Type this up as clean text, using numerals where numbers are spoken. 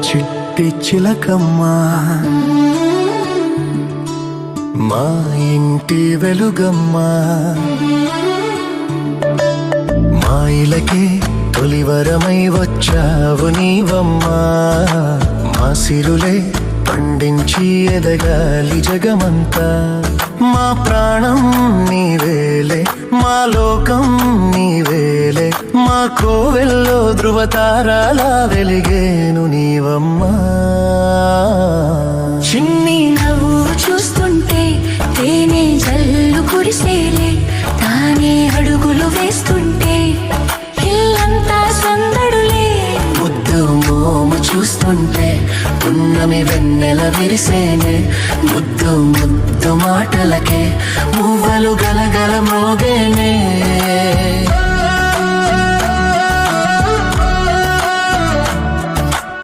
చిట్టి చిలకమ్మ మా ఇంటి వెలుగమ్మ మా ఇలకే తొలివరమై వచ్చావు నీవమ్మా మా సిరులే పండించి ఎదగాలి జగమంతా మా ప్రాణం నీవేలే మా లోకం నీవేలే మా కోవెల్లో ధృవతారాలా వెలిగేను నీవమ్మా చిన్ని నవ్వు చూస్తుంటే తేనె జల్లు కురిసేలే తానే అడుగులు వేస్తుంటే ఇల్లంతా సందడులే ముద్దు మోము చూస్తుంటే పున్నమి వెన్నెల విరిసేనే ముద్దు ముద్దు మాటలకే మువ్వలు గలగల మోగేనే